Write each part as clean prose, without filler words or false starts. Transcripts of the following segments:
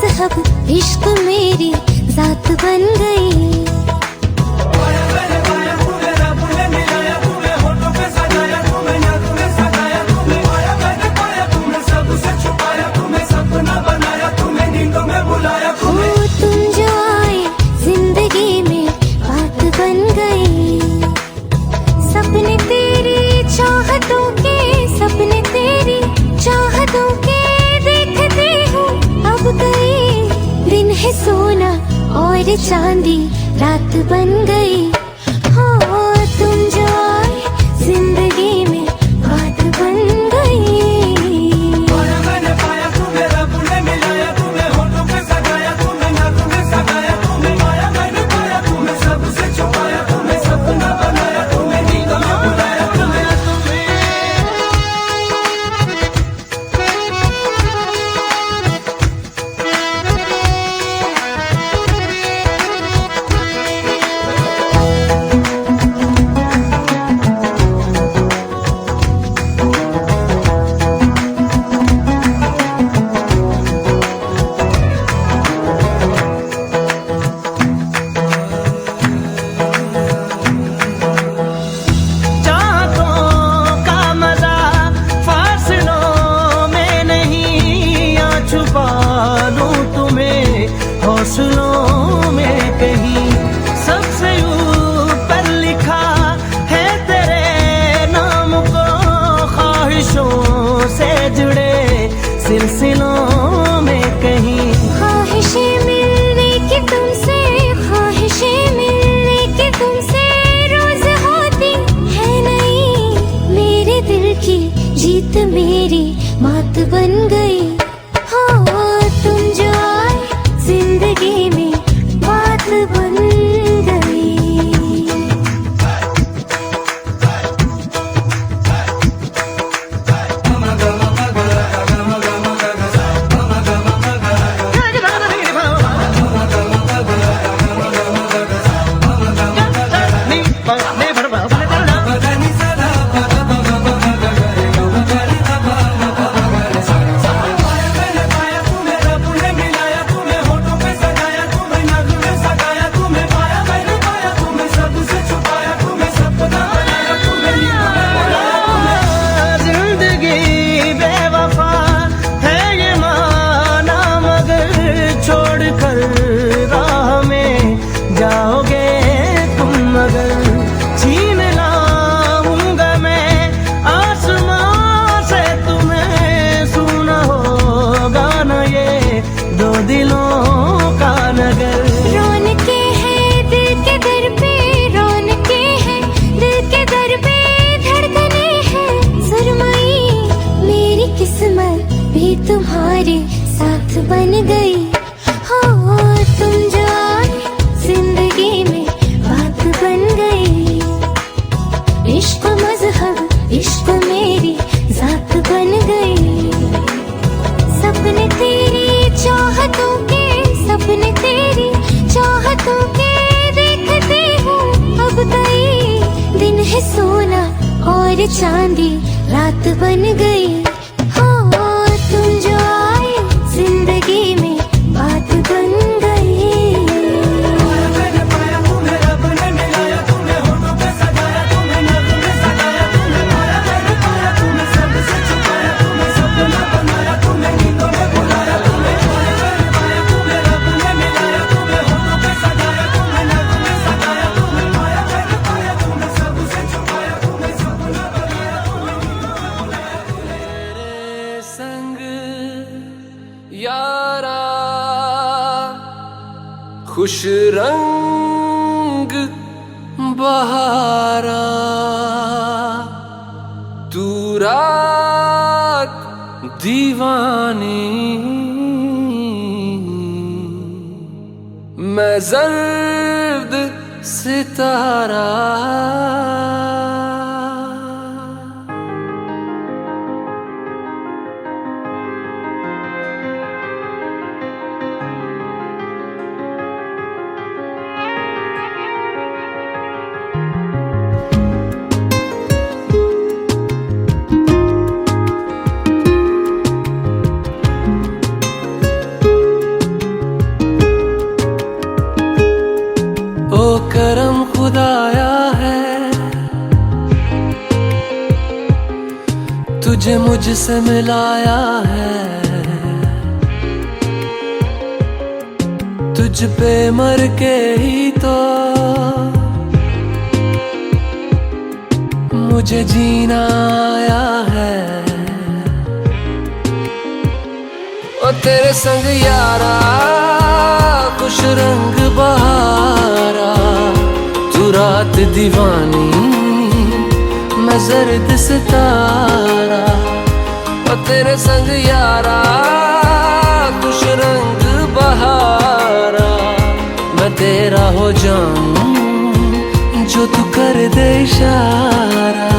मजहब इश्क मेरी जात बन गई। सोना और चांदी रात बन गई। हो तुम जो आए जिंदगी में बात बन गई। मैंने पाया तुम्हें, रब ने मिलाया तुम्हें, होठों पे सजाया तुम्हें, नाक में सगाया तुम्हें, माया मैंने पाया तुम्हें, सबसे छुपाया तुम्हें, सपना बनाया तुम्हें, नींदों में बुलाया तुम्हें। हौसलों में कहीं सबसे ऊपर लिखा है तेरे नाम को, ख्वाहिशों से जुड़े सिलसिलों में कहीं। ख्वाहिशें मिलने की तुमसे, ख्वाहिशें मिलने की तुमसे रोज होती है नहीं। मेरे दिल की जीत मेरी मात बन गई। हो तुम जो जिंदगी में बात बन गई। तुम्हारे साथ बन गई। हो तुम जो आए जिंदगी में बात बन गई। इश्क मजहब इश्क मेरी जात बन गई। सपने तेरी चाहतों के, सपने तेरी चाहतों के देखते हूँ अब कई दिन है सोना और चांदी रात बन गई। तुम जो आए जिंदगी में बात बन गई। मैंने पाया तुम्हें, रब ने मिलाया तुम्हें, होठों पे सजाया तुम्हें, नाक में सगाया तुम्हें, माया मैंने पाया तुम्हें, सबसे छुपाया तुम्हें, सपना बनाया तुम्हें, नींदों में बुलाया तुम्हें। मैंने पाया तुम्हें, रब ने मिलाया तुम्हें, होठों पे सजाया तुम्हें, नाक में सगाया तुम्हें, माया मैंने पाया तुम्हें, सबसे छुपाया तुम्हें, सपना बनाया तुम्हें, नींदों में बुलाया तुम्हें। संग यारा खुश रंग बहारा, तू रात दीवानी, मैं जर्द सितारा। तुझसे मिलाया है, तुझ पे मर के ही तो मुझे जीना आया है। ओ तेरे संग यारा खुश रंग बहारा, तू रात दीवानी मैं जर्द सितारा। ओ तेरे संग यारा खुश रंग बहारा, मैं तेरा हो जाऊं जो तू कर दे इशारा।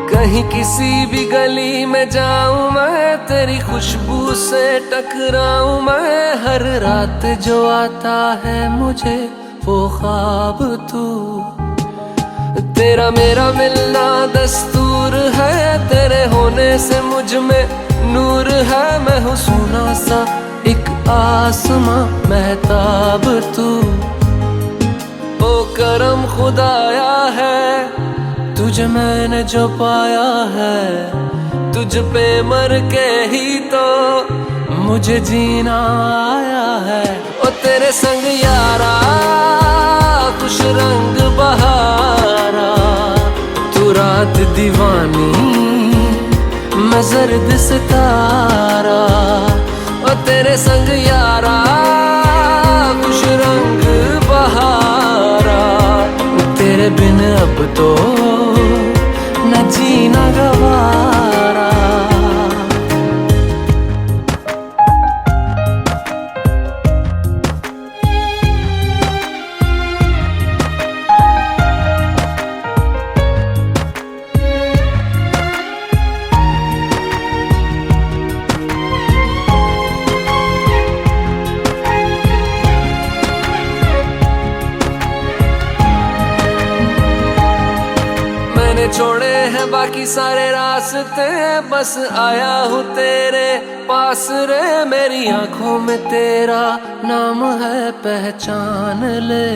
कहीं किसी भी गली में जाऊं मैं, तेरी खुशबू से टकराऊं मैं। हर रात जो आता है मुझे वो ख्वाब तू, तेरा मेरा मिलना दस्तूर है। तेरे होने से मुझ में नूर है, मैं हूँ सोना सा एक आसमां महताब तू। ओ करम खुदाया है तुझे मैंने जो पाया है, तुझ पे मर के ही तो मुझे जीना आया है। ओ तेरे संग यारा खुश रंग बहारा, तू रात दीवानी मैं जर्द सितारा। ओ तेरे संग यारा खुश रंग बहारा, तेरे बिन अब तो न जीना गवारा। छोड़े हैं बाकी सारे रास्ते, बस आया हूँ तेरे पास रे। मेरी आंखों में तेरा नाम है पहचान ले,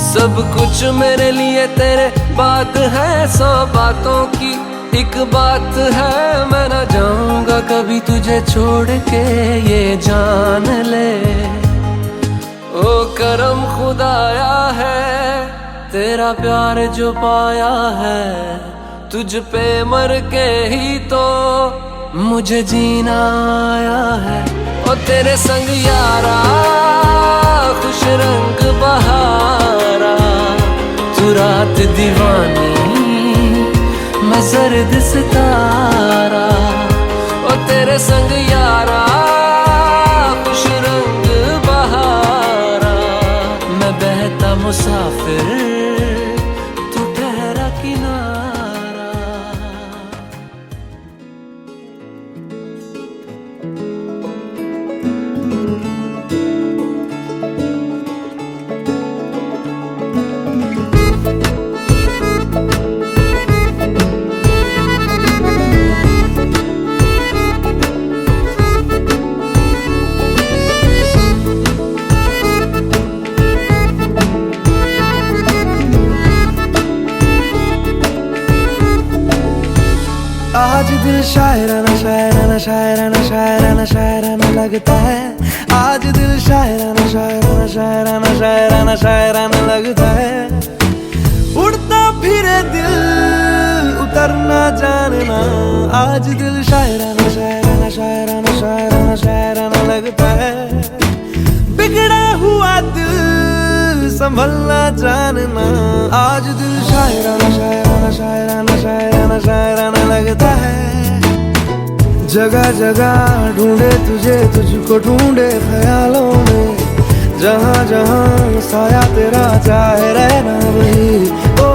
सब कुछ मेरे लिए तेरे बात है। 100 बातों की एक बात है, मैं ना जाऊंगा कभी तुझे छोड़ के ये जान ले। ओ करम खुदाया है तेरा प्यार जो पाया है, तुझ पे मर के ही तो मुझे जीना आया है। ओ तेरे संग यारा खुश रंग बहारा, तू रात दीवानी मैं जर्द सितारा। ओ तेरे संग यारा खुश रंग बहारा, मैं बहता मुसाफिर तू ठहरा किनारा। आज दिल शायराना शायराना शायराना शायराना शायराना लगता है। आज दिल शायराना शायराना शायराना शायराना शायराना लगता है। उड़ता फिरे दिल उतरना जानना, आज दिल शायराना शायराना शायराना शायराना शायराना लगता है। बिगड़ा हुआ दिल संभलना जानना, आज दिल शायराना शायराना शायराना शायराना शायराना लगता है। जगह जगह ढूंढे तुझे, तुझको ढूंढे ख्यालों में, जहाँ जहाँ साया तेरा चाहे रहना वही। ओ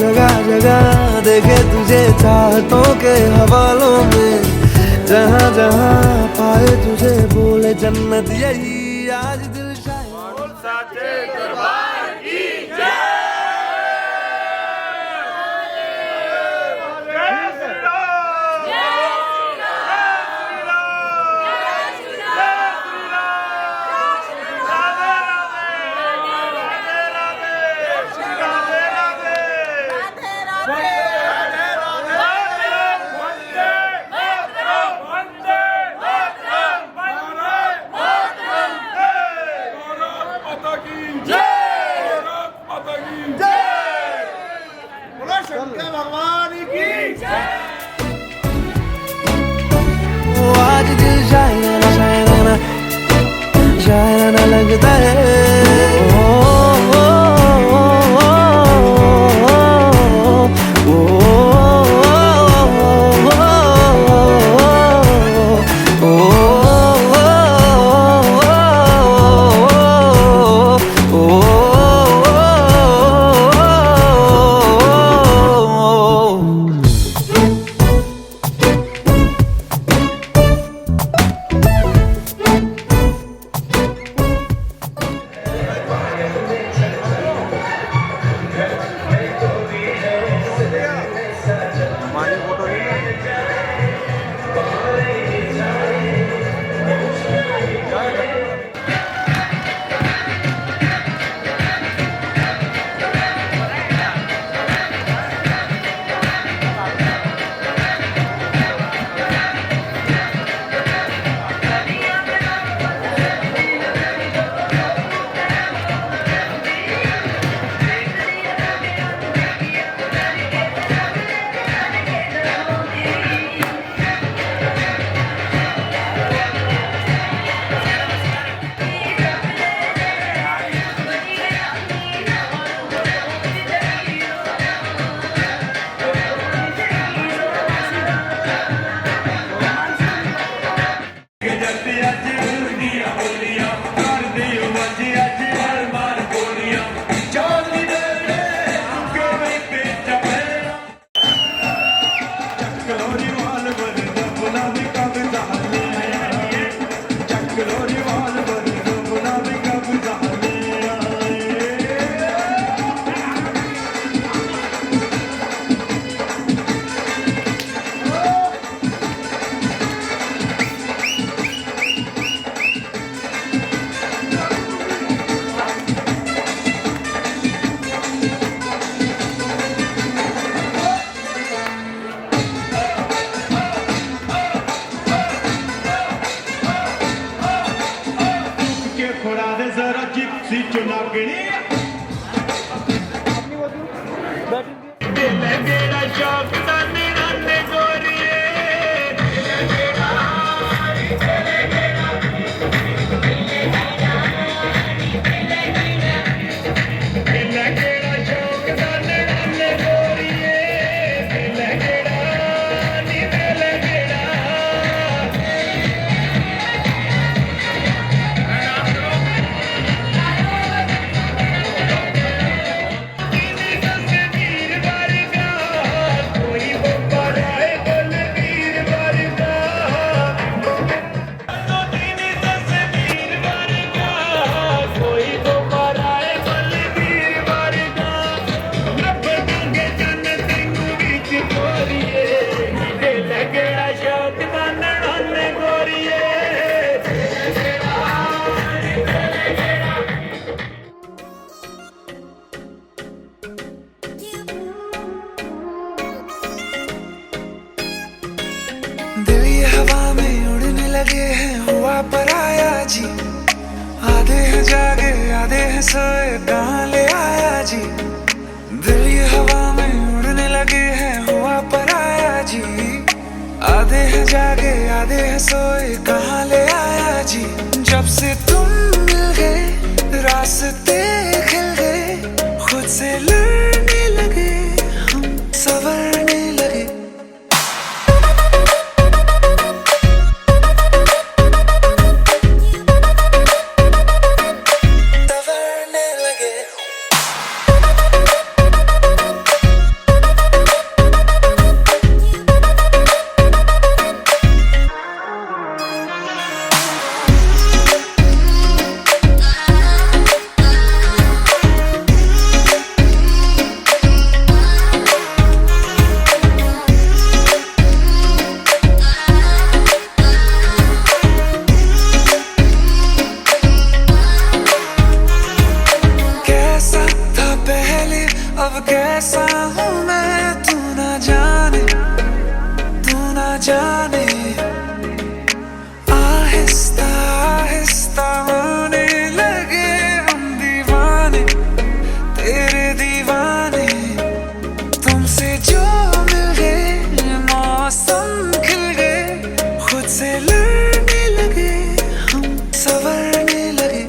जगह जगह देखे तुझे चाहतों के हवालों में, जहाँ जहाँ पाए तुझे बोले जन्नत यही आज दिल शायर साचे दरबार की जय। जय श्री राम। जय श्री राम। जय श्री राम। जय श्री राम। राधे राधे। राधे राधे। शंकर भगवान की जय। आज दिल शायराना शायराना शायराना लगता है लगे हैं हुआ पराया जी, आधे हैं जागे आधे हैं सोए कहाँ ले आया जी। दिल ये हवा में उड़ने लगे हैं हुआ पराया जी, आधे हैं जागे आधे हैं सोए कहाँ ले आया जी। जब से तुम मिल गए रास्ते खिल गए, खुद से लड़ने लगे हम संवरने लगे। अब कैसा हूँ मैं, तू ना जाने, तू ना जाने। आहिस्ता आहिस्ता होने लगे हम दीवाने, तेरे दीवाने। तुमसे जो मिल गए मौसम खिल गए, खुद से लड़ने लगे हम, संवरने लगे।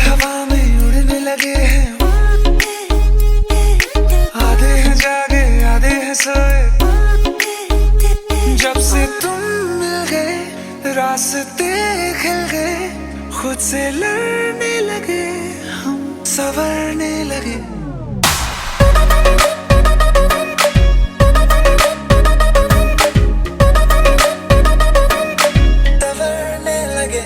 हवा में उड़ने लगे हैं, आधे हैं जागे आधे हैं सोए। जब से तुम मिल गए रास्ते खिल गए, खुद से लड़ने लगे हम, संवरने लगे। संवरने लगे।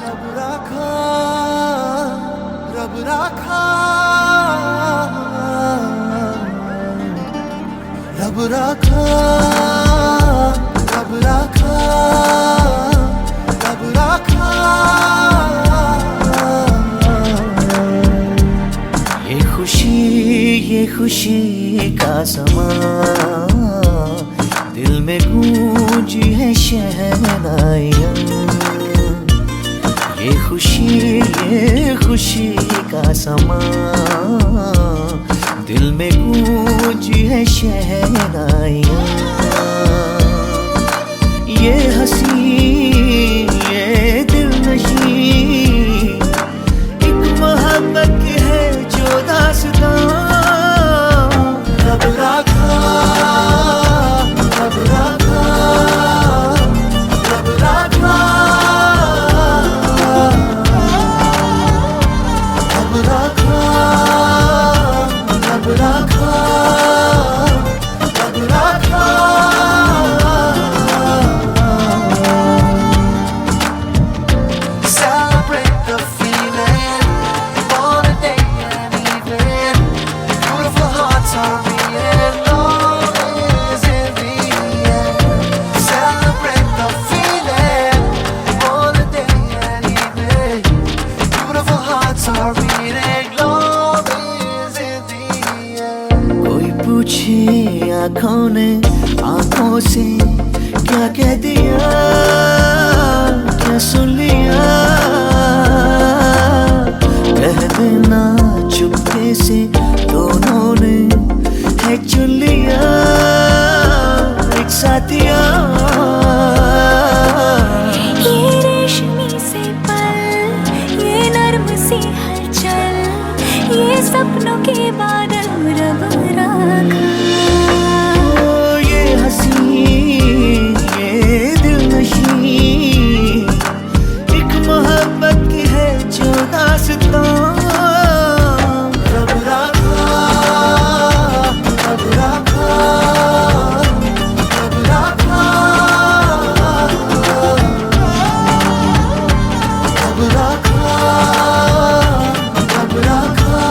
रब राखा, रब राखा, रब राखा, रब राखा। ये खुशी का समा, दिल में गूंजी है शहनाइयाँ। ये खुशी का समा, दिल में गूंजी है शहनाइयाँ। ये हंसी ये दिलनशी, एक मोहब्बत है जो दास्तां। रब राखा, रब राखा, रब राखा, रब राखा, रब राखा, रब राखा। Celebrate the feeling on a day and evening. Beautiful hearts are beating, love is in the air. Celebrate the feeling on a day and evening. Beautiful hearts are beating, love is in the air. कोई पूछे आँखों ने आँखों से क्या कह दिया, क्या सुन लिया। कह देना चुपके से दोनों ने है चुन लिया, एक साथिया। ये रेशमी से पल, ये नर्म सी हलचल, ये सपनों के बादल रब राखा। ये हंसी ये दिलनशी, एक मोहब्बत की है जो दास्तां। रब राखा, रब राखा, रब राखा, रब राखा, रब राखा,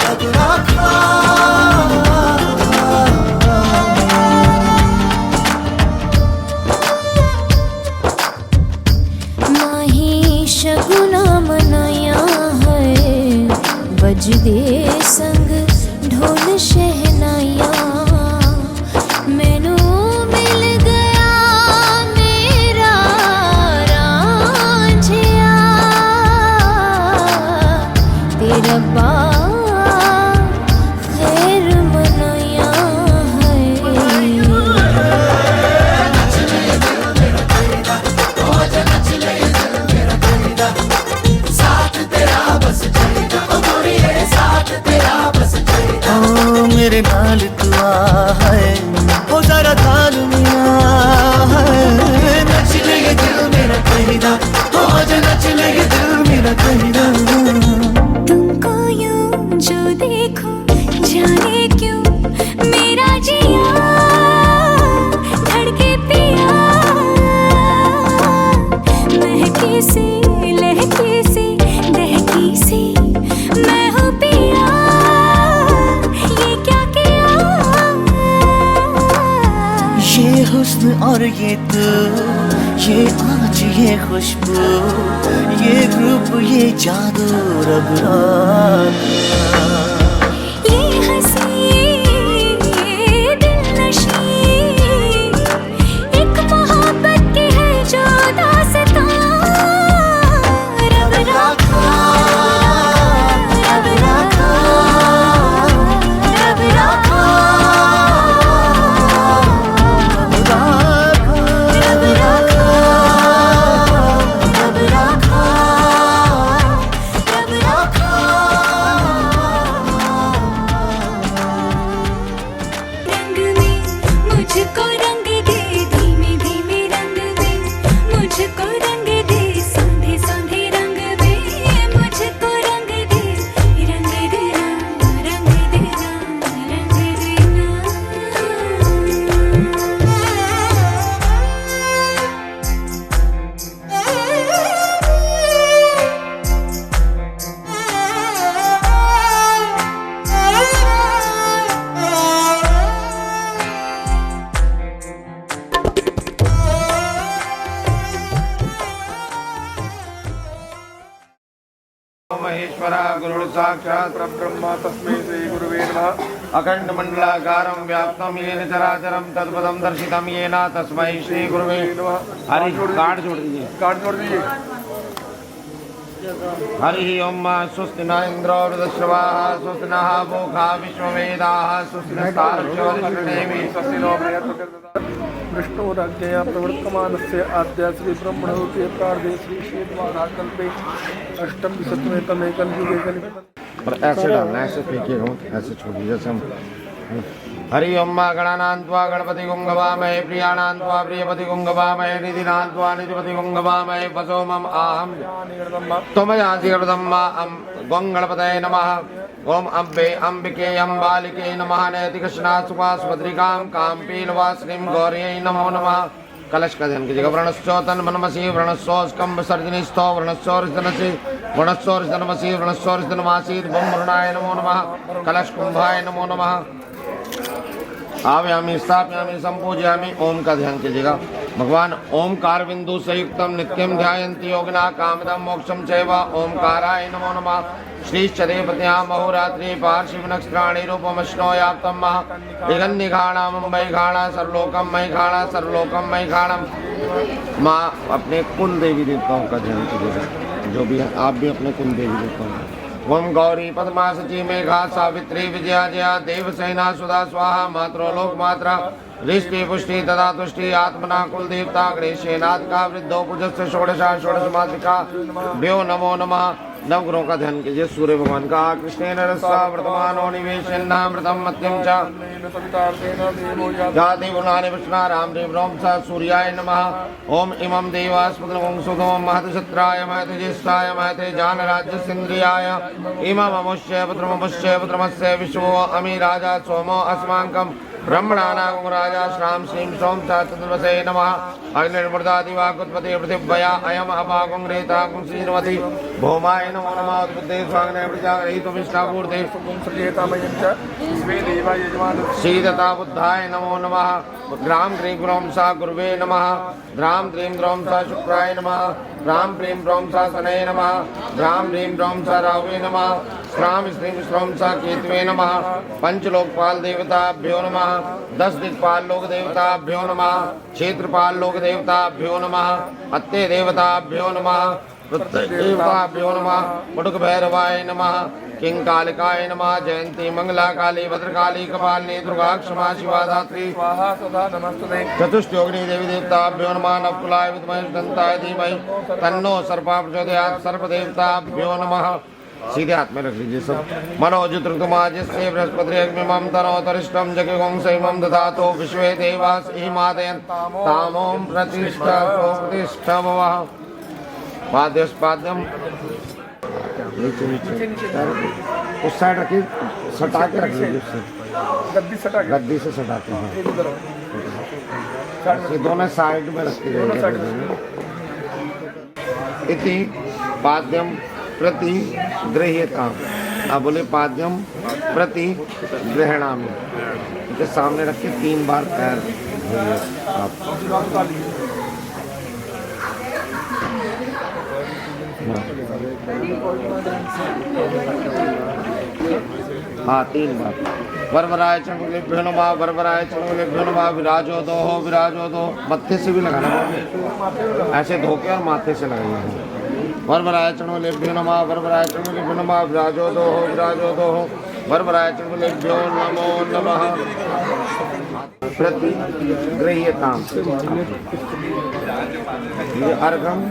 रब राखा। माही शगुना मनाया है, बजदे संग ढोल शहनाया। मैनू मिल गया मेरा रांझिया, तेरा खैर मनाया है। मेरे नाल तू आ है, हो जरा ताल मिला है। नच ले ये दिल मेरा कहिदा, हो जा नच ले ये दिल मेरा कहिदा। तुमको यूं जो देखूं जाने क्यों हुस्न और ये तू, ये आज ये खुशबू, ये रूप ये जादू रब ये हंसी ये दिलनशी एक मोहब्बत की है जो दास्तां रब रखा रब रखा रब रखा रब रखा रब रखा रब रखा रंग में मुझको रंग दे धीमे धीमे रंग में मुझको रंग दे संधे संधे रंग में मुझको रंग दे रंग देना रंग देना रंग महेश्वरा गुरु साक्षात् परब्रह्म तस्मै श्री गुरुवे नमः। अखंड मंडलाकारं व्याप्तं येन चराचरं तत्पदं दर्शितं येन तस्मै श्री गुरुवे नमः। हरि कार्ड जोड़ दीजिए। हरि ओम स्वस्ति न इंद्रो वृद्धश्रवाः स्वस्ति नः पूषा विश्ववेदाः स्वस्ति नस्तार्क्ष्यो स्वस्ति नो विष्णुराज्ञया प्रवर्तमानस्य आद्या श्री ब्रह्मणोके प्रार्धे श्री श्वेतवाराकल्पे अष्टम सप्तमे तमे कलयुगे कलियुगे। और ऐसे डालना, ऐसे फेंकिएगा, ऐसे छोड़िए जैसे हम। हरि ओम गणानान्त्वा गणपति गुंगवामहे प्रियाणान्त्वा प्रियपति गुंगवामहे निधिनान्त्वा निधिपति गुंगवामहे वसो मम आहम त्वमयासिगर्दम्मा गंगणपतये नमः। ओम अम्बे अंबिके अम्बालिके नमः। नैतिकृष्णा सुभास्वद्रिकां काम्पीलवासिनीं गौर्यै नमो नमः। कलश का ध्यान कीजिएगा। व्रणश्चोतन वनमसी व्रणस्सोस्कं विसर्जनीस्थो व्रणस्सोर्जनसी व्रणस्सोर्जनमसी व्रणस्सोर्जनमासीत् बम वरुणाय नमो नमः। कलश कुंभाय नमो नमः। आव्यामी स्थापयामी संपूजयामी। ओम का ध्यान कीजिएगा। भगवान ओमकार बिंदु संयुक्तम नित्यम ध्यायन्ति योगिना कामदम मोक्षम चैव। ओमकाराय नमो नमः। श्रीश्चदेवत्या महोरात्रि पार्शिव नक्षत्राणि रूपमश्नो याप्तम महा दिगन्निघाणाम मैघाणा सर्वलोकम मैघाणा सर्वलोकम मैघाणम। माँ अपने कुल देवी देवताओं का ध्यान कीजिएगा। जो भी है आप भी अपने कुल देवी देवताओं। ओम गौरी पद्मा सची मेघा सावित्री विजया जया देवसेना सुधा स्वाहा मात्रो लोक मात्रा रिष्टि पुष्टि तथा तुष्टि आत्मना कुल देवता गणेशेनाथ का वृद्धो पूजस्य षोडशा षोडश मातृका भ्यो नमो नमः। नवग्रहों का ध्यान कीजिए। सूर्य भगवान का कृष्णेन रस्सा वर्तमानो निवेशन्नामृतम मत्यम च जाति गुणानि विष्णा राम देव रोम स सूर्याय नमः। ओम इमं देवास्पदं सुधोम महतशत्राय महतज्येष्ठाय महते जानराज्यसिन्द्रियाय इमं अमुष्य पुत्रमस्य विश्वो अमी राजा सोमो अस्माकं ब्रह्मणानां राजा श्राम श्रीं सोम चतुर्वसे नमः। अग्निर्मृदादिवाकुत्पते पृथिव्या अयम अपाकुं रेता कुं श्रीमति भौमाय नमो नमः। उद्बुद्धे स्वाग्ने प्रजाग्रहीतुमिष्टापूर्ते श्रीदत्ता बुद्धाय नमो नमः। ग्रां क्रीं ग्रौं सा गुरुवे नमः। ग्रां क्रीं ग्रौं सा शुक्राय नमः। ग्रां क्रीं ग्रौं सा शनये नमः। ग्रां क्रीं ग्रौं सा राहवे नमः। श्रां श्रीं श्रौं सा केतवे नमः। पंचलोकपाल देवताभ्यो नमः। 10 दिक्पाल लोक देवताभ्यो नमः। क्षेत्रपाल लोक देवताभ्यो नमः। अत्ते देवताभ्यो नमः। देवताभ्यो नमः। मुडुक भैरवाय नमः। किं कालिकाय नमः। जयंती मंगला काली भद्रकाली कपालिनी दुर्गा क्षमा शिवा धात्री स्वाहा सदा नमस्ते। चतुष्टयोगिनी देवी देवताभ्यो नमः। नवकुलाय विद्महे दंताय धीमहि तन्नो सर्पः प्रचोदयात्। सर्पदेवताभ्यो नमः। सीधे हाथ में रख लीजिए सब। मनोजुतृतुमाजस्य बृहस्पतिर्यज्ञमं तनोतरिष्टं जगुं सैमं दधातो विश्वे देवास इमादयन् तामों प्रतिष्ठा प्रतिष्ठा भवः। पाद्यस्पाद्यम नीचे उस साइड रखिए, सटा के रख लीजिए। उससे गद्दी से सटा के ये दोनों साइड में रख के इति पाद्यम प्रति गृह्यताम। आप बोले पाद्यम प्रति ग्रहणामि। इनके सामने रख के 3 बार पैर हाँ 3 बार। वरवराय चंडुलेभ्यो नमः, वरवराय चंडुलेभ्यो नमः। विराजो दो, मत्थे से भी लगाना है, ऐसे धोके और माथे से लगाइए। वरवराय चंडुलेभ्यो नमः, वरवराय चंडुलेभ्यो नमः। विराजो दो, वरवराय चंडुलेभ्यो नमो नमः। प्रतिगृह्यताम्, ये अर्घम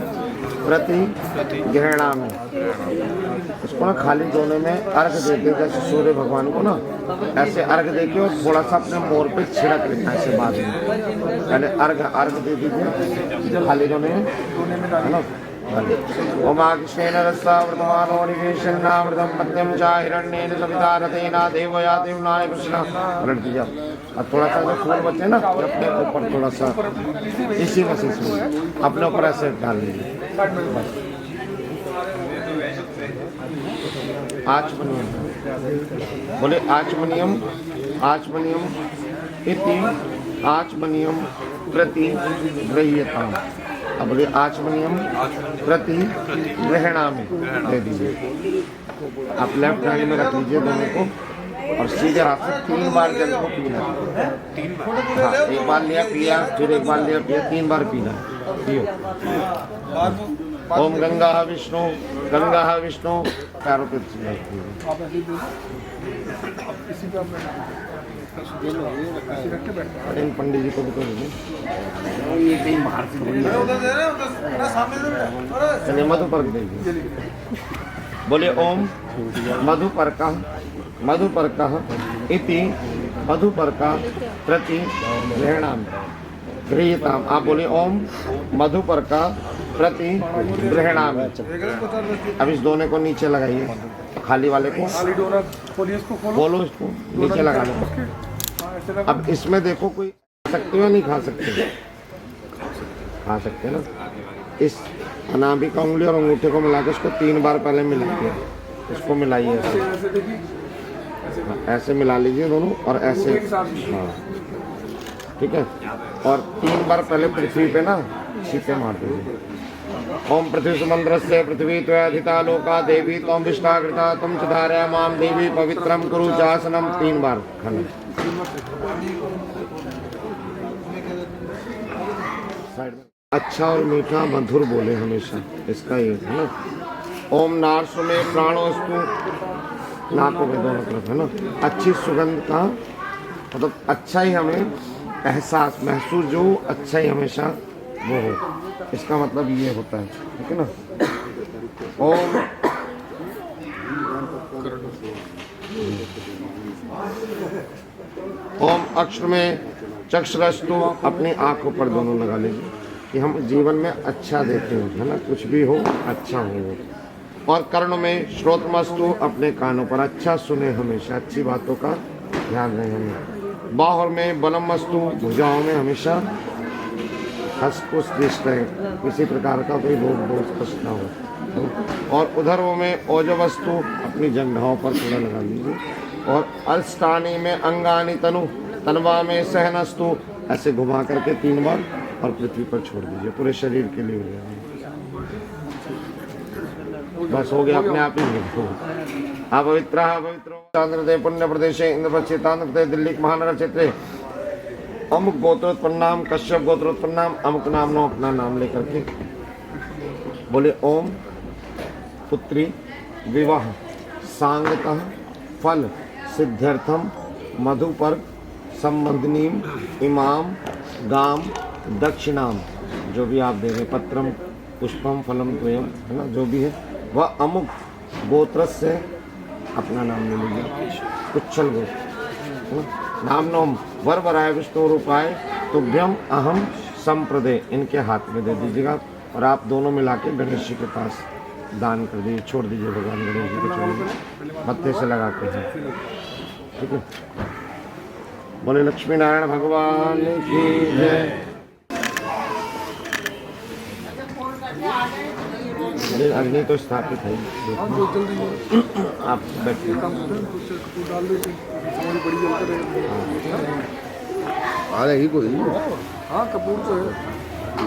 प्रतिगृह्णामि। उसको ना खाली दोने में अर्घ देते, जैसे सूर्य भगवान को ना ऐसे अर्घ देके और थोड़ा सा अपने मोर पे छिड़क लेना ऐसे बाद में। पहले अर्घ दे दीजिए खाली दोने में, है ना। ओमाकृष्णेन रसा वर्तमानो निवेशनामृतम पत्यम च हिरण्येन सविता रतेना देवया देवनाय कृष्ण पलट दीजिए। अब थोड़ा सा जो फूल बचे ना अपने ऊपर थोड़ा सा इसी में से अपने ऊपर ऐसे डाल लीजिए। आचमनियम, बोले आचमनियम, आचमनियम इति आचमनियम प्रति गृह्यताम्। अब बोले आचमनियम प्रति गृह्णामि दे दीजिए। आप लेफ्ट हैंड में रख लीजिए दोनों को और सीधे हाथ से 3 बार जल को पीना। हाँ, 1 बार लिया पिया, फिर 1 बार लिया पिया, 3 बार पीना। पियो। ओम गंगा विष्णु, गंगा विष्णु, पैरों पे इन पंडित जी को भी ये कहीं बाहर से मधुपर्क देगी। बोले ओम मधुपर्क इति मधुपर्क प्रति गृह्णामि गृह्यताम्। आप बोले ओम मधुपर्क प्रति गृह्णामि। अब इस दोने को नीचे लगाइए, खाली वाले को खोलो, इसको नीचे लगा लो। अब इसमें देखो कोई खा सकते हो नहीं खा सकते? खा सकते ना। इस अनामिका उंगली और अंगूठे को मिलाकर इसको 3 बार पहले मिलाइए, इसको मिलाइए ऐसे मिला लीजिए दोनों और ऐसे। हाँ ठीक है। और 3 बार पहले पृथ्वी पे ना छींटे मार दीजिए। ओम पृथ्वी सुमंद्रस्य पृथ्वी त्वयाधिता लोका देवी त्वं विष्टाकृता त्वं च धारय माम देवी पवित्रम कुरु चासनम। 3 बार खाना। अच्छा और मीठा मधुर बोले हमेशा, इसका ये है ना। ओम नारसु में प्राणोस्तु, नाकों में दोनों तरफ है ना। अच्छी सुगंध का मतलब अच्छा ही हमें एहसास महसूस, जो अच्छा ही हमेशा वो हो, इसका मतलब ये होता है। ठीक है ना। ओम ओम अक्षर में चक्षुरस्तु, अपनी आंखों पर दोनों लगा लीजिए कि हम जीवन में अच्छा देखें, है ना, कुछ भी हो अच्छा हो। और कर्ण में श्रोत्रमस्तु, अपने कानों पर अच्छा सुने, हमेशा अच्छी बातों का ध्यान रहे हमें। बाहुर में बलमस्तु, भुजाओं में हमेशा हंसपुस दृष्ट रहे, किसी प्रकार का कोई रोग दोष कष्ट ना हो। और उधरों में ओजवस्तु, अपनी जंघाओं पर थोड़ा लगा लीजिए। और अलस्तानी में अंगानी तनु, तनवा में सहनस्तु, ऐसे घुमा करके 3 बार और पृथ्वी पर छोड़ दीजिए। पूरे शरीर के लिए हो गया, बस हो गया अपने आप ही। अपवित्र पवित्र पुण्य प्रदेश इंद्र दिल्ली महानगर क्षेत्र अमुक गोत्रोत्पन्नाम कश्यप गोत्रोत्पन्नाम अमुक नाम नो, अपना नाम लेकर के बोले ओम पुत्री विवाह सांगतः फल सिद्ध्यर्थम मधुपर्क संबंधनीम इमाम गाम दक्षिणाम। जो भी आप दे रहे, पत्रम पुष्पम फलम त्वयम, है ना, जो भी है वह अमुक गोत्र से अपना नाम ले लीजिए। कुच्छल गोत्र नाम नोम वरवराय विष्णु रूपाय तुभ्यम अहम संप्रदे, इनके हाथ में दे दीजिएगा। और आप दोनों मिला के गणेश जी के पास दान कर दीजिए, छोड़ दीजिए भगवान गणेश जी के चरणों मत्थे से लगा के। ठीक है। बोले लक्ष्मी नारायण भगवान की जय। अग्नि तो स्थापित है, आप बैठिए। आ जाएगी कोई हाँ कपूर तो है,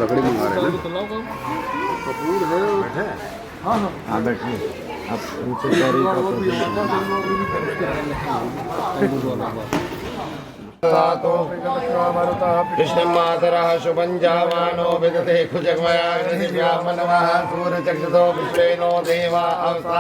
लकड़ी मंगा रहे हैं ना कपूर है। हाँ हाँ हाँ बैठिए आप नीचे कृष्ण मातरः शुभं जावानो विदते कुजगमयाग्निव्यामनवः सूर्यचक्षुषो विश्वेनो देवा अवसा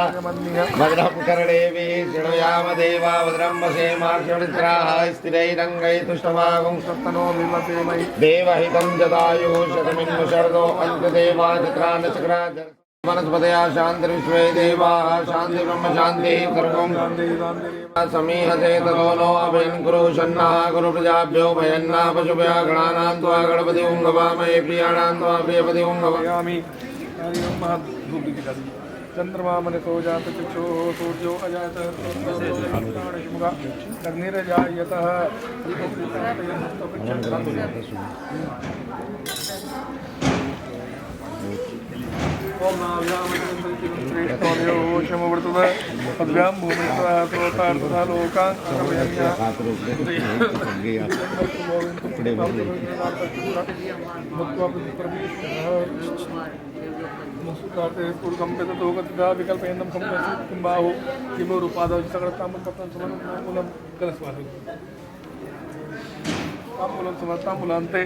भद्रं कर्णेभिः शृणुयाम देवा भद्रं वशेमाक्षुमित्राः स्थिरैरङ्गैः तुष्टवागुं तनो विमतेमयि देवहितं जदायुः शतमिन्नु शरदो अन्त्यदेवा चक्रानचक्रा वनस्पतया शान्तिर्विश्वे देवाः शान्ति ब्रह्म शान्तिः सर्वं समीहते ततो नो अभयं कुरु शन्नः कुरु प्रजाभ्यो भयन्ना पशुभ्यः गणानां त्वा गणपतिं गवामहे प्रियाणां त्वा प्रियपतिं गवामहे यामि चंद्रमा मनसो जात चक्षुः सूर्यो अजात अग्निरजायतः ओम नाभ्यां भूमितः श्रोता लोकान् विकल्पयन्नं किं बाहु किमो रूपादौ सकलताम्बूलं कलस्वादुलं समर्ताम्बूलान्ते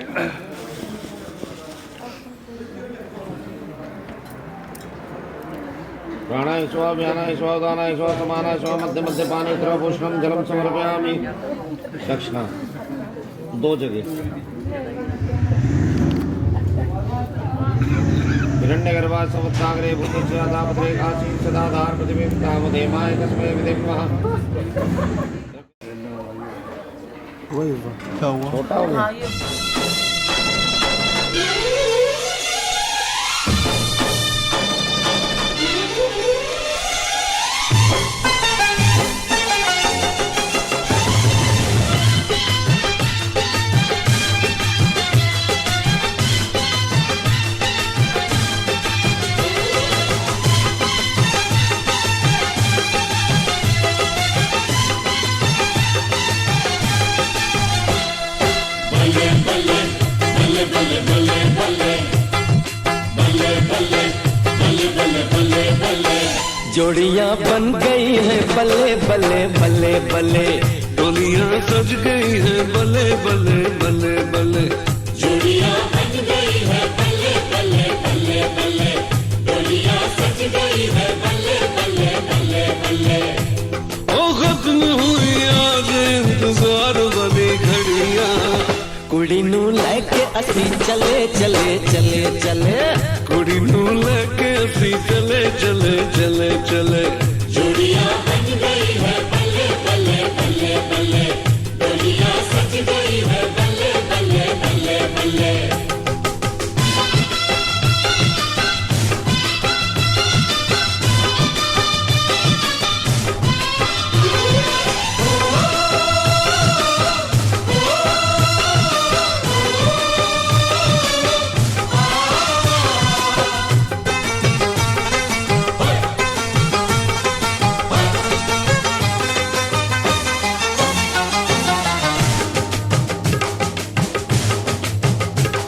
प्राणाय स्वा व्यानाय स्वा उदानाय स्वा समानाय स्वा मध्य मध्य पानी द्रवभूषणं जलं समर्पयामि दक्षिणा 2 जगह हिरण्यगर्भा समुद्राग्रे भूतस्य दापत्रे काशी सदाधार पृथिवीं तामदेमाय तस्मै विदेमः छोटा हो गया जोड़ियां बन गई हैं बल्ले बल्ले बल्ले बल्ले, डोलियां सज गई हैं बल्ले बल्ले बल्ले बल्ले। जोड़ियां बन गई हैं बल्ले बल्ले बल्ले बल्ले, डोलियां सज गई हैं बल्ले बल्ले बल्ले बल्ले। ओ खत्म हुई आज इंतजार वाली घड़ियां, कुड़ी नू लेके असी चले चले चले चले, कुड़ी नू लेके असी चले चले चले चले। जोड़ियां बन गई है बल्ले बल्ले बल्ले बल्ले, डोलियां सज गई है बल्ले बल्ले बल्ले बल्ले।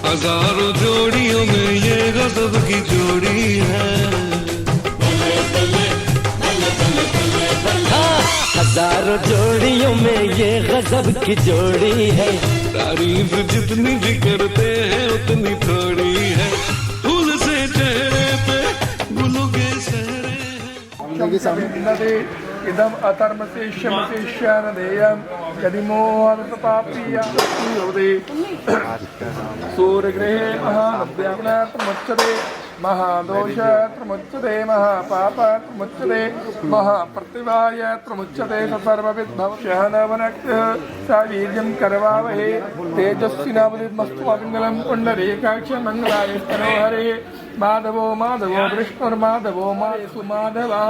हजारों जोड़ियों में ये गजब की जोड़ी है, हजारों जोड़ियों में ये गजब की जोड़ी है। तारीफ जितनी भी करते हैं उतनी थोड़ी है, फूल से चेहरे पे गुलों के सहरे हैं। इदम अतर्मशेष्यमशेष्यानदेयं यदि मोहनतताप्रियोदे सूर्यग्रहे महानद्यामुच्यते, महादोषमुच्यते, महापापमुच्यते, महाप्रतिभायमुच्यते। सर्वविद्भवशहनवनक्तः सा वीर्यं करवावहे, तेजस्विनावलिमस्तु मङ्गलं पुण्डरीकाक्षं मङ्गलाय स्तनोहरे। माधवो माधवो विष्णुर्माधवो माधवो माधवः,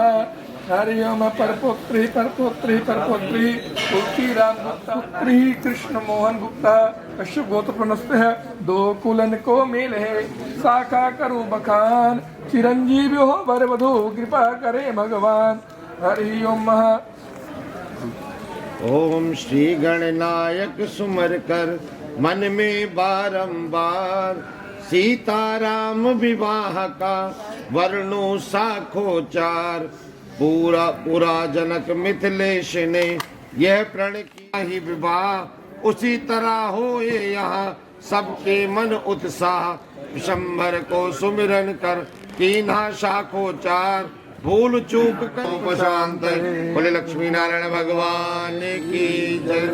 हरि ओम परपुत्री परपुत्री परपुत्री तुलसी राम गुप्ता पुत्री कृष्ण मोहन गुप्ता कश्यप गोत्र प्रनस्त है। दो कुलन को मेल है शाखा करूं बखान, चिरंजीवी हो वर वधु कृपा करे भगवान। हरि ओम ओम श्री गणनायक सुमर कर मन में बारंबार, सीताराम विवाह का वर्णो साखो चार। पूरा जनक मिथिलेश ने यह प्रण किया ही विवाह, उसी तरह हो ये यहाँ सबके मन उत्साह। विशंभर को सुमिरन कर कीन्हा साखो चार, भूल चूक कर शांत। बोले लक्ष्मी नारायण भगवान की जय।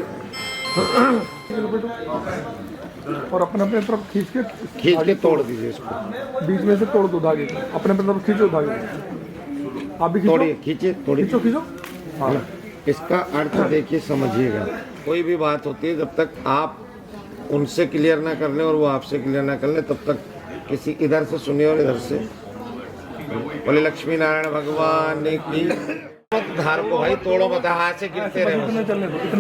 और अपने अपने तरफ खींच के तोड़ दीजिए इसको, बीच में से तोड़ दो धागे को, अपने अपने तरफ खींचो धागे। आप भी तोड़िए, खींचिए, तोड़िए, खींचो। हाँ। इसका अर्थ देखिए, समझिएगा। कोई भी बात होती है, जब तक आप उनसे क्लियर ना कर लें और वो आपसे क्लियर ना कर लें, तब तक किसी इधर से सुनिए और इधर से। बोले लक्ष्मी नारायण भगवान की। धार को भाई तोड़ो मत, हाथ से गिरते रहे। इतने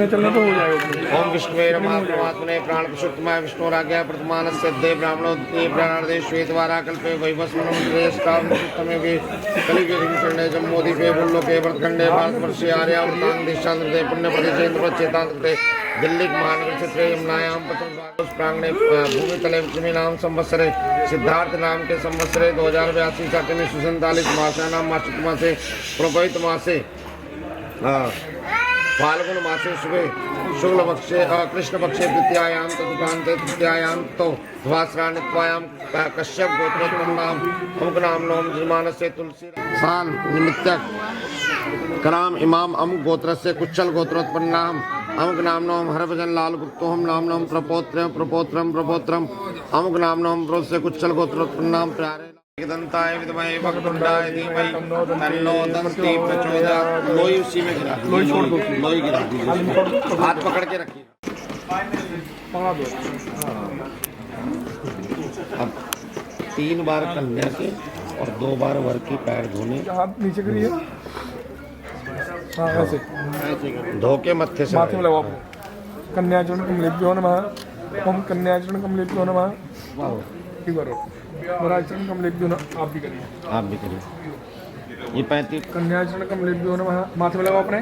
चलने तो हो जाएगा। ओम विष्णुवे नमः। परमात्मने प्राण प्रसुप्तमाय विष्णुराज्ञा प्रथमानस्यद्वे ब्राह्मणोद्ये प्राणार्धे श्वेतवारा कल्पे वैवस्वनमन्त्रेष्टावमुत्तमे वे कलियुगे जम्मोदीपे भूलोके भरतखंडे भारतवर्षे आर्यावर्तां देशान्तरे पुण्यप्रदेशेन्द्रप्रचेतान्तरे दिल्ली महानगर क्षेत्रे यमुनायां प्रथम प्रांगणे भूमितले नाम संवत्सरे सिद्धार्थ नाम के संवत्सरे 2082 सातवें 47 मासानां मासिक मासे प्रभवित मासे फाल्गुन मासे शुक्ल पक्षे कृष्ण पक्षे तृतीयायां तदुपान्ते तृतीयायां तो ध्वासरानित्वायां कश्यप गोत्रोत्पन्नाम अमुक नाम नोम जमानस्य तुलसी साल निमित्तक कराम इमाम अमुक गोत्रस्य कुच्चल गोत्रोत्पन्नाम अमुक नाम नोम हरभजन लाल गुप्तोहम नाम नोम प्रपोत्रम अमुक नाम नोम प्रोस्य कुच्चल गोत्रोत्पन्नाम प्यारे दंताय विद्महे वक्रतुंडाय धीमहि तन्नो दन्ति प्रचोदयात्। लोई उसी में गिरा, लोई छोड़ दो, लोई गिरा दीजिए, हाथ पकड़ के रखिए। अब 3 बार कन्या के और 2 बार वर की पैर धोने। हाथ नीचे करिए। हाँ ऐसे धो के मत्थे से माथे में लगाओ। कन्याचरण कमलेभ्यो नमः। ओम कन्याचरण कमलेभ्यो नमः। ठीक करो। वराचरण कमलेभ्यो नमः। आप भी करिए। ये 35 कन्याचरण कमलेभ्यो नमः। माथे में लगाओ अपने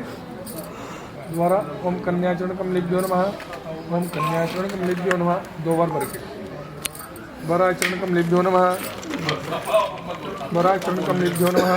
द्वारा। ओम कन्याचरण कमलेभ्यो नमः। ओम कन्याचरण कमलेभ्यो नमः। 2 बार भर के। वराचरण कमलेभ्यो नमः। वराचरण कमलेभ्यो नमः।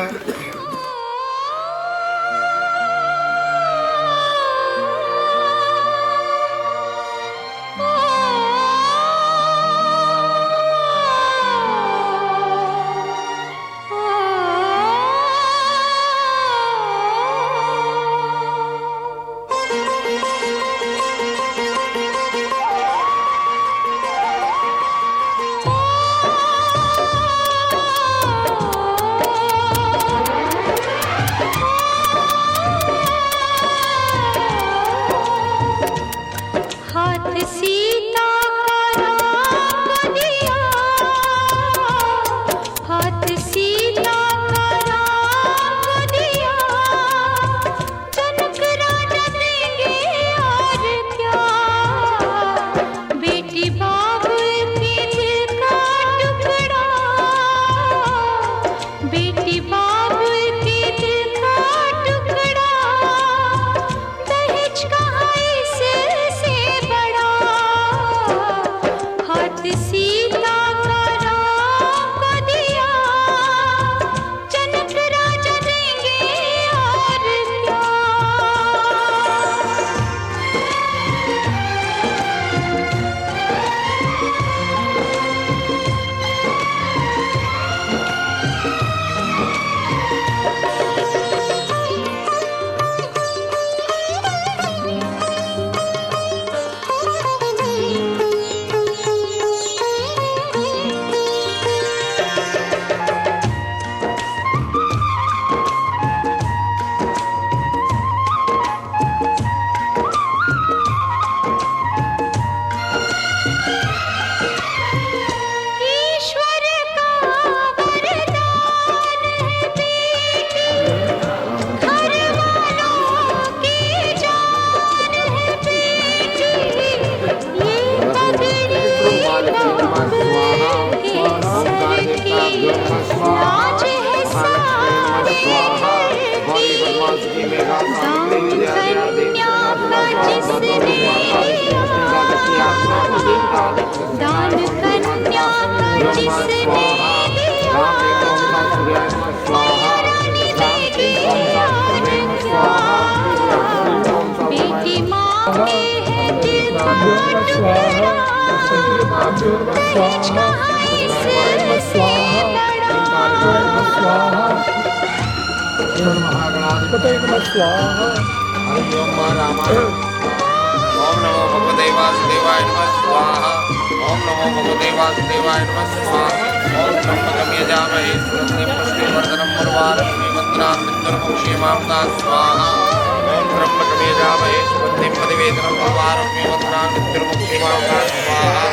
जिसने दान कन्या का जिसने दिया बेटी मांगे है दिल का टुकड़ा दहेज कहाँ इससे ओम नमो भगवते वासुदेवाय नमः स्वाहा। ओम नमो भगवते वासुदेवाय नमः स्वाहा। ओम त्र्यंबकं यजामहे सुगन्धिं पुष्टिवर्धनं उर्वारुकमिव बन्धनान् मृत्युर्मुक्षीयमामृता स्वाहा। ओम त्र्यंबकं यजामहे सुगन्धिं पतिवेदनं उर्वारुकमिव बन्धनान् मृत्युर्मुक्षीयमामृता स्वाहा।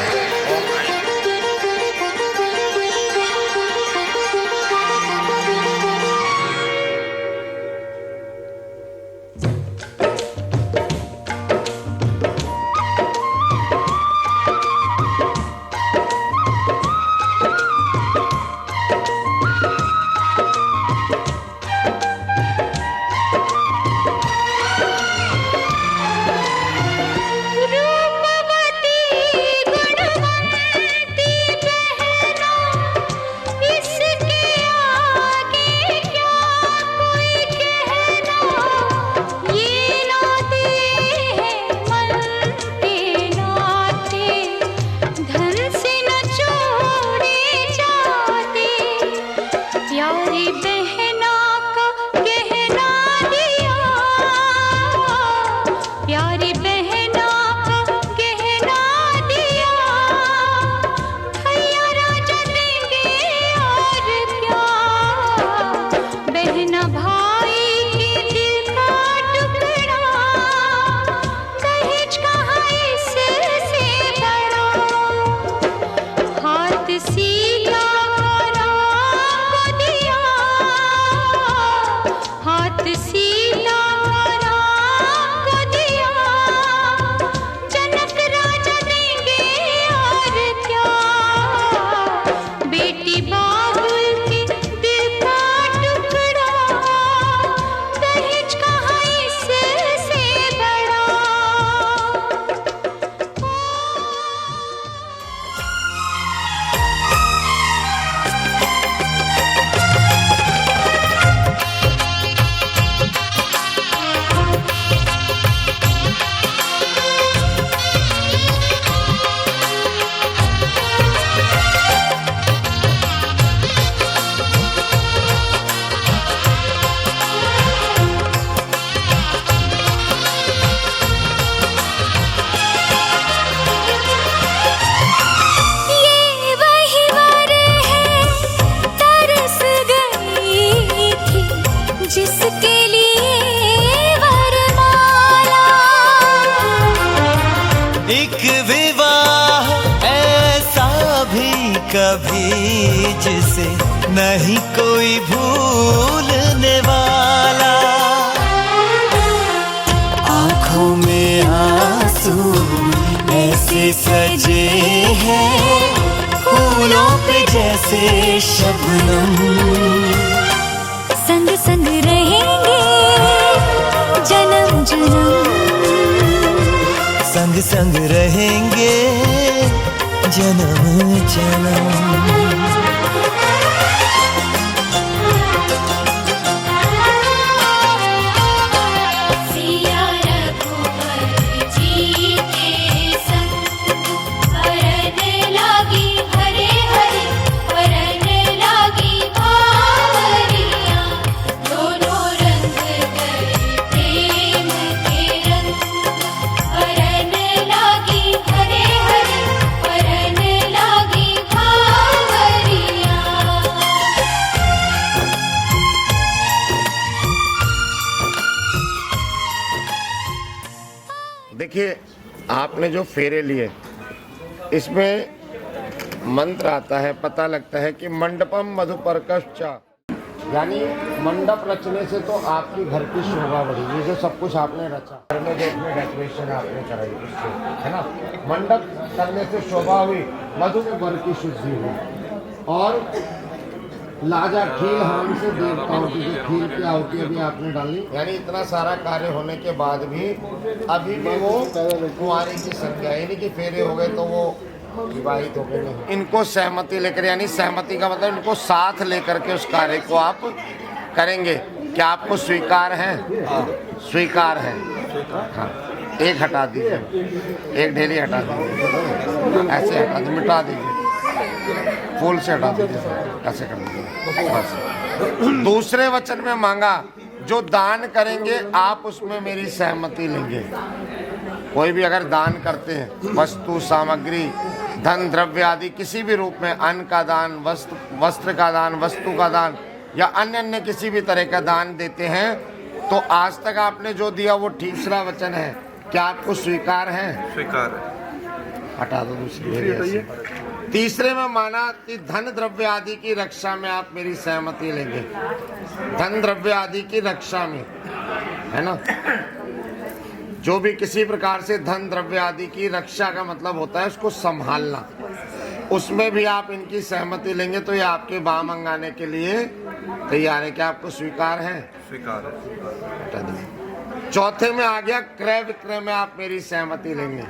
कभी जिसे नहीं कोई भूलने वाला, आंखों में आंसू ऐसे सजे हैं फूलों पे जैसे शबनम। संग संग रहेंगे जन्म जन्म, संग संग रहेंगे जन्म जन्म। देखिए, आपने जो फेरे लिए इसमें मंत्र आता है, पता लगता है कि मंडपम मधुपर्कश्चा, यानी मंडप रचने से तो आपकी घर की शोभा बढ़ेगी। जो सब कुछ आपने रचा, घर में जो अपने डेकोरेशन आपने कराई उससे, है ना, मंडप करने से शोभा हुई, मधु में घर की शुद्धि हुई। और लाजा खील हम से देवताओं की जो खील की आहुति अभी आपने डाली, यानी इतना सारा कार्य होने के बाद भी अभी भी वो कुंवारी की संज्ञा, यानी कि फेरे हो गए तो वो विवाहित हो गए नहीं। इनको सहमति लेकर, यानी सहमति का मतलब इनको साथ लेकर के उस कार्य को आप करेंगे। क्या आपको स्वीकार है? स्वीकार है। हाँ, एक हटा दीजिए, एक ढेली हटा दीजिए, ऐसे हटा दीजिए, मिटा दीजिए, फूल से हटा दीजिए, ऐसे कर दीजिए बस। दूसरे वचन में मांगा जो दान करेंगे आप उसमें मेरी सहमति लेंगे। कोई भी अगर दान करते हैं, वस्तु सामग्री धन द्रव्य आदि किसी भी रूप में, अन्न का दान, वस्त्र का दान, वस्तु का दान या अन्य अन्य किसी भी तरह का दान देते हैं, तो आज तक आपने जो दिया वो तीसरा वचन है, क्या आपको स्वीकार है? स्वीकार है। हटा दो दूसरी। तीसरे में माना कि धन द्रव्य आदि की रक्षा में आप मेरी सहमति लेंगे। धन द्रव्य आदि की रक्षा में, है ना, जो भी किसी प्रकार से धन द्रव्य आदि की रक्षा का मतलब होता है उसको संभालना, उसमें भी आप इनकी सहमति लेंगे तो ये आपके बाम मंगाने के लिए तैयार है। क्या आपको स्वीकार है? स्वीकार है। हटा दीजिए। चौथे में आ गया क्रय विक्रय में आप मेरी सहमति लेंगे।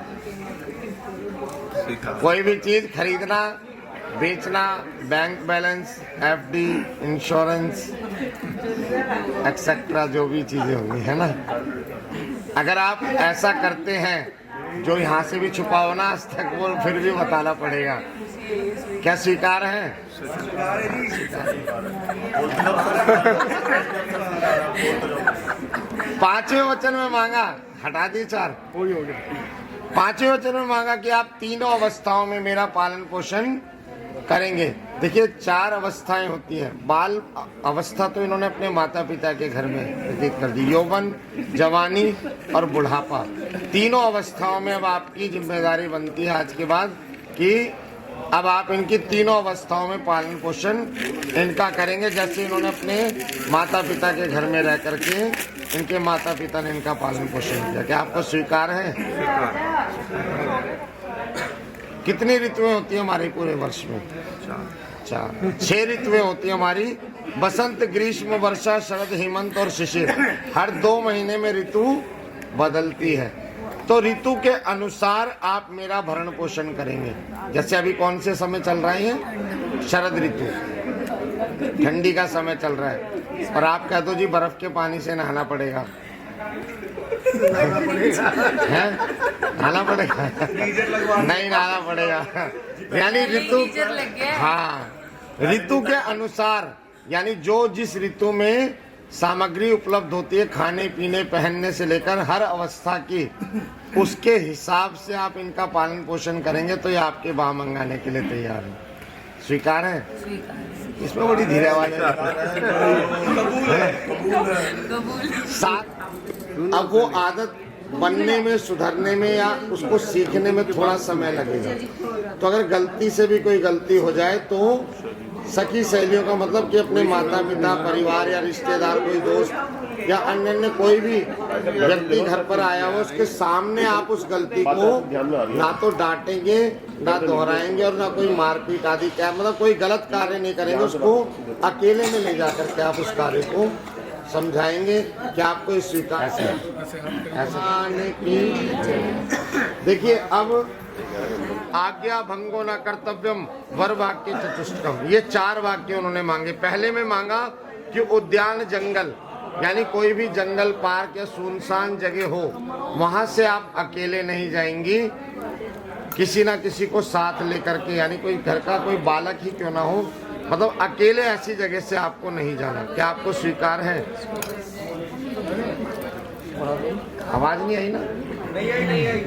कोई भी चीज खरीदना, बेचना, bank balance, FD, insurance etcetera जो भी चीजें होंगी, है ना, अगर आप ऐसा करते हैं जो यहाँ से भी छुपा हो ना आज तक, वो फिर भी बताना पड़ेगा। क्या स्वीकार है? पांचवें वचन में मांगा, हटा दी चार, पांचवें वचन में मांगा कि आप तीनों अवस्थाओं में मेरा पालन पोषण करेंगे। देखिए 4 अवस्थाएं होती हैं। बाल अवस्था तो इन्होंने अपने माता पिता के घर में व्यतीत कर दी, यौवन, जवानी और बुढ़ापा, तीनों अवस्थाओं में अब आपकी जिम्मेदारी बनती है आज के बाद कि अब आप इनकी तीनों अवस्थाओं में पालन पोषण इनका करेंगे, जैसे इन्होंने अपने माता पिता के घर में रह करके इनके माता पिता ने इनका पालन पोषण किया। क्या आपको स्वीकार है? कितनी ऋतुएं होती है हमारे पूरे वर्ष में? 4। 6 ऋतुएं होती है हमारी, बसंत, ग्रीष्म, वर्षा, शरद, हेमंत और शिशिर। हर 2 महीने में ऋतु बदलती है, तो ऋतु के अनुसार आप मेरा भरण पोषण करेंगे। जैसे अभी कौन से समय चल रहे हैं? शरद ऋतु, ठंडी का समय चल रहा है, और आप कह दो जी बर्फ के पानी से नहाना पड़ेगा, है? नहाना पड़ेगा? नहीं नहाना पड़ेगा। यानी ऋतु, हाँ, ऋतु के अनुसार, यानी जो जिस ऋतु में सामग्री उपलब्ध होती है, खाने पीने पहनने से लेकर हर अवस्था की, उसके हिसाब से आप इनका पालन पोषण करेंगे तो ये आपके बाम मंगाने के लिए तैयार है। स्वीकार है? इसमें बड़ी धीरे आवाज है। साथ अब वो आदत बनने में, सुधरने में या उसको सीखने में थोड़ा समय लगेगा, तो अगर गलती से भी कोई गलती हो जाए तो सखी सहेलियों का मतलब कि अपने माता पिता, परिवार या रिश्तेदार, कोई दोस्त या अन्य कोई भी व्यक्ति घर पर आया हो, उसके सामने आप उस गलती को ना तो डांटेंगे, ना दोहराएंगे और ना कोई मारपीट आदि, क्या मतलब कोई गलत कार्य नहीं करेंगे, उसको अकेले में ले जाकर के आप उस कार्य को समझाएंगे कि आपको इस स्वीकार ऐसा देखिए। अब आज्ञा भंगो न कर्तव्यम वर वाक्य चतुष्टकम, ये 4 वाक्य उन्होंने मांगे। पहले में मांगा कि उद्यान, जंगल, यानी कोई भी जंगल, पार्क या सुनसान जगह हो, वहां से आप अकेले नहीं जाएंगी, किसी ना किसी को साथ लेकर के, यानी कोई घर का कोई बालक ही क्यों ना हो, मतलब अकेले ऐसी जगह से आपको नहीं जाना। क्या आपको स्वीकार है? आवाज नहीं आई ना? नहीं आई।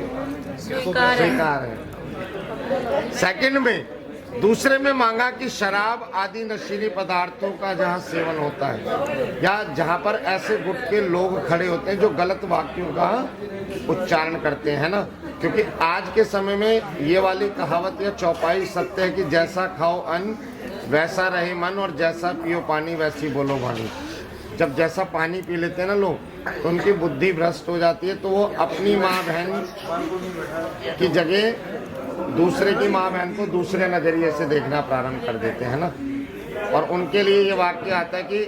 स्वीकार है। सेकंड में, दूसरे में मांगा कि शराब आदि नशीली पदार्थों का जहाँ सेवन होता है या जहाँ पर ऐसे गुट के लोग खड़े होते हैं जो गलत वाक्यों का उच्चारण करते हैं ना, क्योंकि आज के समय में ये वाली कहावत या चौपाई सत्य है कि जैसा खाओ अन्न वैसा रहे मन, और जैसा पियो पानी वैसी बोलो वाणी। जब जैसा पानी पी लेते हैं ना लोग, तो उनकी बुद्धि भ्रष्ट हो जाती है, तो वो अपनी माँ बहन की जगह दूसरे की माँ बहन को दूसरे नजरिए से देखना प्रारंभ कर देते हैं ना। और उनके लिए ये वाक्य आता है कि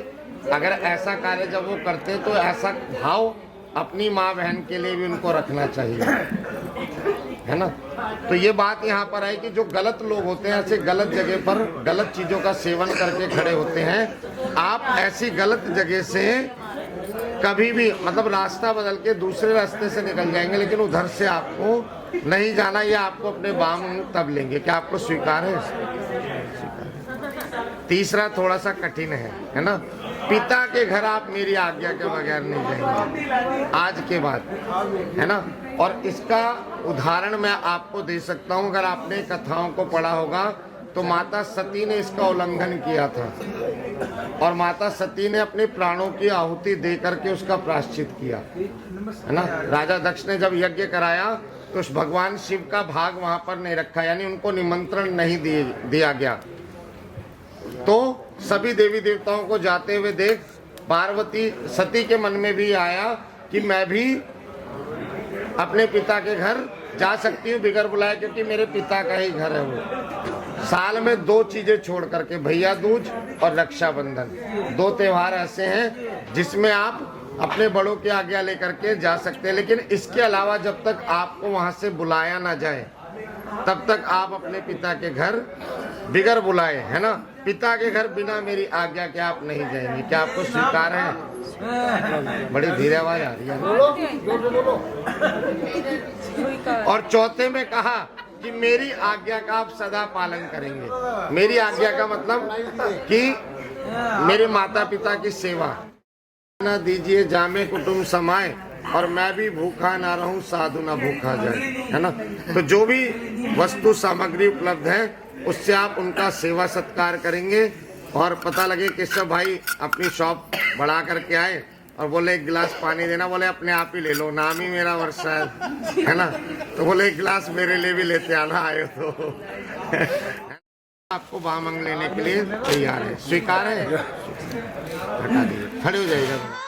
अगर ऐसा कार्य जब वो करते तो ऐसा भाव अपनी माँ बहन के लिए भी उनको रखना चाहिए, है ना। तो ये बात यहाँ पर है कि जो गलत लोग होते हैं, ऐसे गलत जगह पर गलत चीज़ों का सेवन करके खड़े होते हैं, आप ऐसी गलत जगह से कभी भी मतलब रास्ता बदल के दूसरे रास्ते से निकल जाएंगे, लेकिन उधर से आपको नहीं जाना, ये आपको अपने बाम तब लेंगे। क्या आपको स्वीकार है? तीसरा थोड़ा सा कठिन है ना। पिता के घर आप मेरी आज्ञा के बगैर नहीं जाएंगे आज के बाद, है ना। और इसका उदाहरण मैं आपको दे सकता हूँ। अगर आपने कथाओं को पढ़ा होगा तो माता सती ने इसका उल्लंघन किया था और माता सती ने अपने प्राणों की आहुति दे करके उसका प्रायश्चित किया, है ना। राजा दक्ष ने जब यज्ञ कराया तो भगवान शिव का भाग वहां पर नहीं रखा, यानी उनको निमंत्रण नहीं दिया गया। तो सभी देवी देवताओं को जाते हुए देख पार्वती सती के मन में भी आया कि मैं भी अपने पिता के घर जा सकती हूँ बिगर बुलाए, क्योंकि मेरे पिता का ही घर है वो। साल में 2 चीजें छोड़ करके, भैया दूज और रक्षाबंधन, 2 त्योहार ऐसे हैं जिसमें आप अपने बड़ों की आज्ञा लेकर के जा सकते हैं। लेकिन इसके अलावा जब तक आपको वहां से बुलाया ना जाए तब तक आप अपने पिता के घर बिगर बुलाए, है ना, पिता के घर बिना मेरी आज्ञा के आप नहीं जाएंगे। क्या आपको स्वीकार है? बड़ी धीरे आवाज आ रही है। और चौथे में कहा कि मेरी आज्ञा का आप सदा पालन करेंगे। मेरी आज्ञा का मतलब कि मेरे माता पिता की सेवा न दीजिए, जामे कुटुंब समाए, और मैं भी भूखा ना रहूं साधु ना भूखा जाए, है ना। तो जो भी वस्तु सामग्री उपलब्ध है उससे आप उनका सेवा सत्कार करेंगे। और पता लगे कि सब भाई अपनी शॉप बढ़ा करके आए और बोले 1 गिलास पानी देना, बोले अपने आप ही ले लो, नाम ही मेरा वर्षा है ना। तो बोले 1 गिलास मेरे लिए भी लेते आना आए तो आपको बामंग लेने के लिए तैयार है। स्वीकार है? हटा दीजिए, खड़े हो जाइएगा।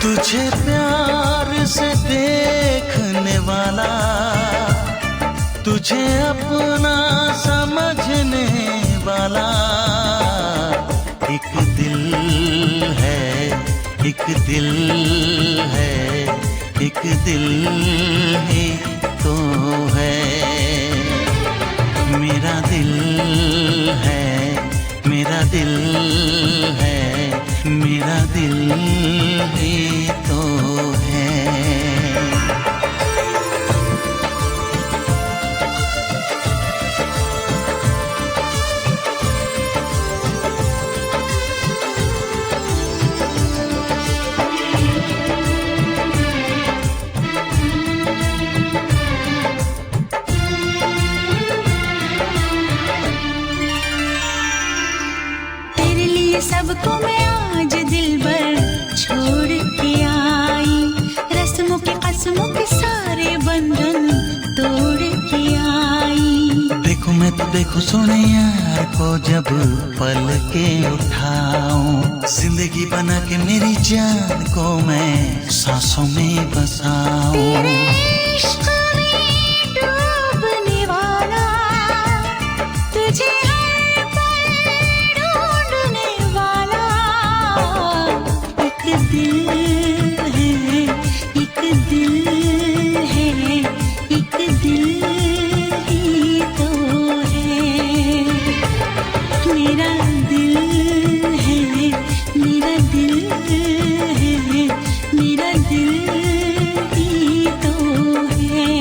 तुझे प्यार से देखने वाला, तुझे अपना समझने वाला, एक दिल है, एक दिल है, एक दिल ही तो है। मेरा दिल है, मेरा दिल है, मेरा दिल ही तो है। देखो सुने यार को जब पल के उठाऊं, जिंदगी बना के मेरी जान को मैं सांसों में बसाऊं। तेरे इश्क में डूबने वाला, तुझे हर पल ढूंढने वाला एक दिल है, एक दिल है, एक दिल ही तो है। मेरा दिल है, मेरा दिल है, मेरा दिल ही तो है।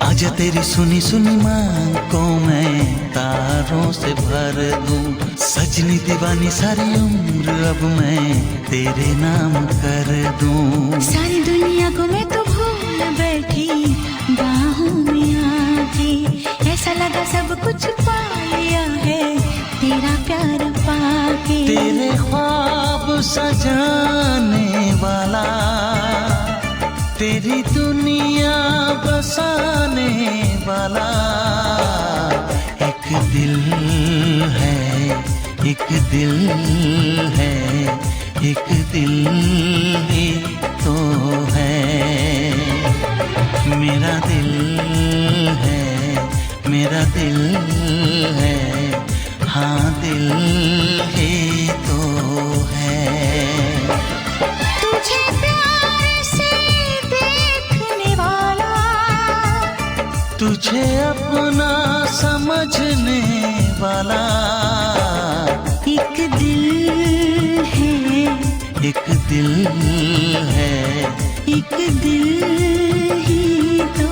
आजा तेरी सुनी सुनी मांग को मैं तारों से भर दूं, सजनी दीवानी सारी उम्र अब मैं तेरे नाम कर दूं। सारी दुनिया को मैं तो भूल बैठी बाहों में आके, ऐसा लगा सब कुछ पा लिया है तेरा प्यार पाके। तेरे ख्वाब सजाने वाला, तेरी दुनिया बसाने वाला एक दिल है, एक दिल है, एक दिल ही तो है। मेरा दिल है, मेरा दिल है, हाँ दिल ही तो है। तुझे प्यार से देखने वाला, तुझे अपना समझने वाला एक दिल है, एक दिल है, एक दिल ही तो